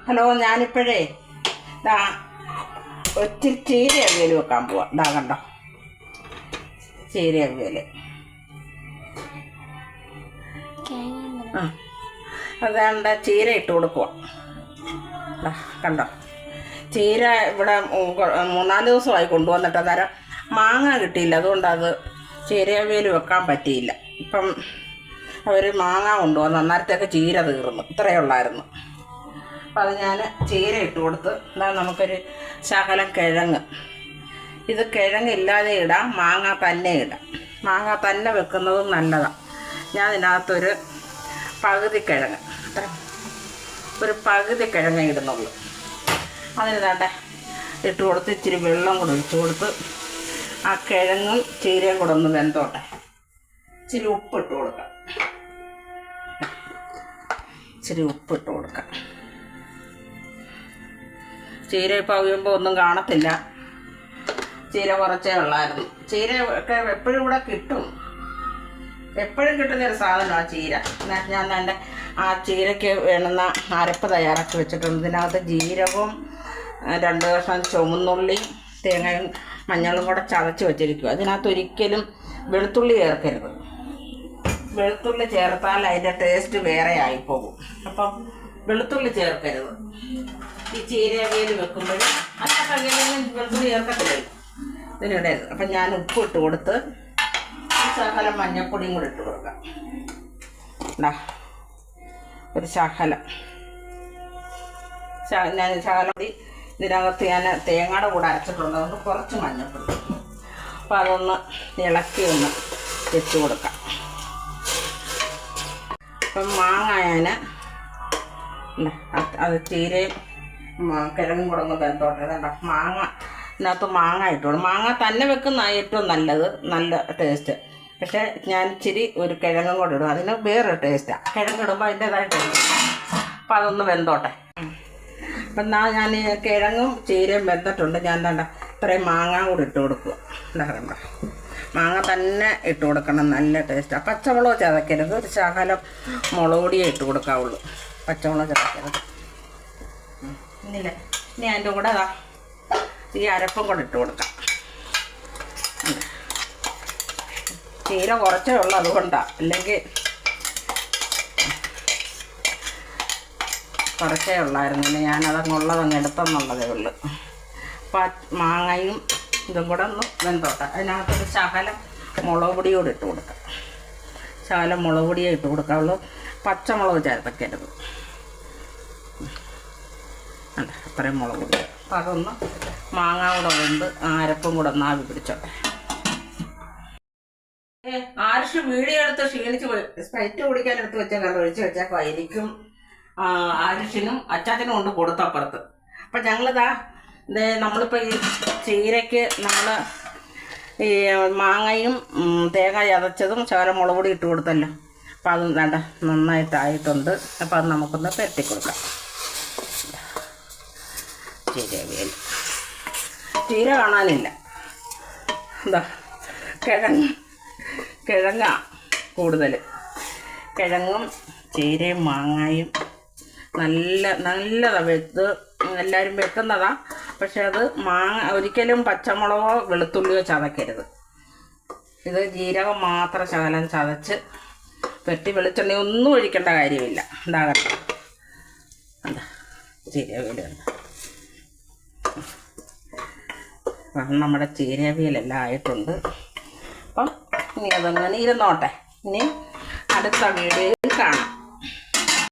Hello, ഞാനിപ്പോഴേ ഒത്തിരി ചീര അവിയൽ വെക്കാൻ പോവാം. കണ്ടോ, ചീര അവിയൽ. അതാണ്ട് ചീര ഇട്ട് കൊടുക്കുക. കണ്ടോ, ചീര ഇവിടെ 3-4 ദിവസമായി കൊണ്ടുവന്നിട്ട് അന്നേരം മാങ്ങ കിട്ടിയില്ല, അതുകൊണ്ട് അത് ചീര അവിയൽ വെക്കാൻ പറ്റിയില്ല. ഇപ്പം അവർ മാങ്ങ കൊണ്ടുവന്ന് അന്നേരത്തേക്ക് ചീര തീർന്നു, ഇത്രയേ ഉള്ളായിരുന്നു. അപ്പം അത് ഞാൻ ചീര ഇട്ട് കൊടുത്ത്. നമുക്കൊരു ശകലം കിഴങ്ങ്, ഇത് കിഴങ്ങില്ലാതെ ഇടാം, മാങ്ങ തന്നെ ഇടാം. മാങ്ങ തന്നെ വെക്കുന്നതും നല്ലതാണ്. ഞാൻ ഇതിനകത്തൊരു പകുതി കിഴങ്ങ്, ഒരു പകുതി കിഴങ്ങ് ഇടുന്നുള്ളൂ. അതിന് വേണ്ട ഇട്ട് കൊടുത്ത് ഇച്ചിരി വെള്ളം കൂടെ ഒഴിച്ച് കൊടുത്ത് ആ കിഴങ്ങും ചീരയും കൂടെ ഒന്ന് വെന്തോട്ടെ. ഇച്ചിരി ഉപ്പിട്ട് കൊടുക്കാം, ഇച്ചിരി ഉപ്പിട്ട് കൊടുക്കാം. ചീര ഇപ്പോൾ അവിയുമ്പോൾ ഒന്നും കാണത്തില്ല, ചീര കുറച്ചേ ഉള്ളായിരുന്നു. ചീര ഒക്കെ എപ്പോഴും ഇവിടെ കിട്ടും, എപ്പോഴും കിട്ടുന്നൊരു സാധനമാണ് ചീര. ഞാൻ എൻ്റെ ആ ചീരയ്ക്ക് വേണ്ടുന്ന അരപ്പ് തയ്യാറാക്കി വെച്ചിട്ടുണ്ട്. ഇതിനകത്ത് ജീരകവും 2 കഷ്ണം ചുവന്നുള്ളി, തേങ്ങയും മഞ്ഞളും കൂടെ ചതച്ച് വെച്ചിരിക്കുക. അതിനകത്ത് ഒരിക്കലും വെളുത്തുള്ളി ചേർക്കരുത്. വെളുത്തുള്ളി ചേർത്താൽ അതിൻ്റെ ടേസ്റ്റ് വേറെ ആയിപ്പോകും. അപ്പം വെളുത്തുള്ളി ചേർക്കരുത് ഈ ചീര അവിയൽ വെക്കുമ്പോഴും. അതിനകത്ത് അവിയലും വെളുത്തുള്ളി ചേർക്കത്തില്ലല്ലോ, ഇതിനിടരുത്. അപ്പം ഞാൻ ഉപ്പ് ഇട്ട് കൊടുത്ത് ശകലം മഞ്ഞൾപ്പൊടിയും കൂടി ഇട്ട് കൊടുക്കാം. ഒരു ശകലം പൊടി ഇതിനകത്ത് ഞാൻ തേങ്ങയുടെ കൂടെ അരച്ചിട്ടുണ്ട്, അതുകൊണ്ട് കുറച്ച് മഞ്ഞൾപ്പൊടി. അപ്പോൾ അതൊന്ന് ഇളക്കി ഒന്ന് വെച്ച് കൊടുക്കാം. അപ്പം മാങ്ങ ഞാൻ അത് ചീരയും കിഴങ്ങും കൂടെ ഒന്ന് വെന്തോട്ടെ. കണ്ടോ, മാങ്ങ ഇതിനകത്ത് മാങ്ങ ഇട്ടോളൂ. മാങ്ങ തന്നെ വെക്കുന്ന ഏറ്റവും നല്ലത്, നല്ല ടേസ്റ്റ്. പക്ഷേ ഞാൻ ഇച്ചിരി ഒരു കിഴങ്ങും കൂടെ ഇടും, അതിന് വേറൊരു ടേസ്റ്റാണ്. കിഴങ്ങിടുമ്പോൾ അതിൻ്റേതായ ടേസ്റ്റ്. അപ്പം അതൊന്ന് വെന്തോട്ടെ. അപ്പം ഞാൻ കിഴങ്ങും ചീരയും വെന്തിട്ടുണ്ട്. ഞാൻ ഇത്രയും മാങ്ങ കൂടി ഇട്ട് കൊടുക്കുക. കണ്ടോ, മാങ്ങ തന്നെ ഇട്ട് കൊടുക്കണം, നല്ല ടേസ്റ്റാണ്. പച്ചമുളക് ചതക്കരുത്, ഒരു ശകലം മുളക് പൊടിയേ ഇട്ട് കൊടുക്കാവുള്ളൂ, പച്ചമുളക് ചതക്കരുത്. ഇനി അതിൻ്റെ കൂടെ ഈ അരപ്പും കൂടെ ഇട്ട് കൊടുക്കാം. ചീര കുറച്ചേ ഉള്ളൂ, അതുകൊണ്ടാണ്. അല്ലെങ്കിൽ കുറച്ചേ ഉള്ളായിരുന്നു, ഇനി ഞാനതങ്ങുള്ളതങ്ങ് എടുത്തെന്നുള്ളതേ ഉള്ളൂ. അപ്പം മാങ്ങയും ഇതും കൂടെ ഒന്ന് വെന്തോട്ടെ. അതിനകത്തൊരു ശകലം മുളക് പൊടിയോട് ഇട്ട് കൊടുക്കാം. ശകലം മുളക് പൊടിയേ ഇട്ട് കൊടുക്കാവുള്ളൂ, പച്ചമുളക് ചേർക്കരുത്. അല്ല, അത്രയും മുളക് പൊടി. അപ്പം അതൊന്ന് മാങ്ങ കൂടെ വെന്ത് അരപ്പും കൂടെ ഒന്ന് ആവി പിടിച്ചോട്ടെ. ആരുഷ് വീഡിയോ എടുത്ത് ക്ഷീണിച്ച് സ്പ്രൈറ്റ് കുടിക്കാൻ എടുത്ത് വെച്ചേക്കാൾ ഒഴിച്ച് വെച്ചേക്കോ. എനിക്കും ആരുഷിനും അച്ചാച്ചനും കൊണ്ട് കൊടുത്തപ്പുറത്ത്. അപ്പം ഞങ്ങളിതാ നമ്മളിപ്പോൾ ഈ ചീരയ്ക്ക് നമ്മൾ ഈ മാങ്ങയും തേങ്ങ ചതച്ചതും ശകലം മുളക് പൊടി ഇട്ട് കൊടുത്തല്ലോ. അപ്പം അത് വേണ്ട നന്നായിട്ടായിട്ടുണ്ട്. അപ്പം അത് നമുക്കൊന്ന് പെരട്ടി കൊടുക്കാം. ചീര അവിയൽ, ചീര കാണാനില്ല, എന്താ കിഴങ്ങാ കൂടുതൽ. കിഴങ്ങും ചീരയും മാങ്ങയും നല്ലതാണ്. എല്ലാവരും വെക്കുന്നതാണ്. പക്ഷെ അത് ഒരിക്കലും പച്ചമുളകോ വെളുത്തുള്ളിയോ ചതക്കരുത്. ഇത് ജീരകം മാത്രം ശകലം ചതച്ച് വെട്ടി, വെളിച്ചെണ്ണ ഒന്നും ഒഴിക്കേണ്ട കാര്യമില്ല. ഉണ്ടാകട്ടെ. എന്താ ചീര അവിയലുണ്ട്. നമ്മുടെ ചീര അവിയലെല്ലാം ആയിട്ടുണ്ട്. അപ്പം ഇനി അതങ്ങനെ ഇരുന്നോട്ടെ. ഇനി അടുത്ത വീഡിയോയിൽ കാണാം.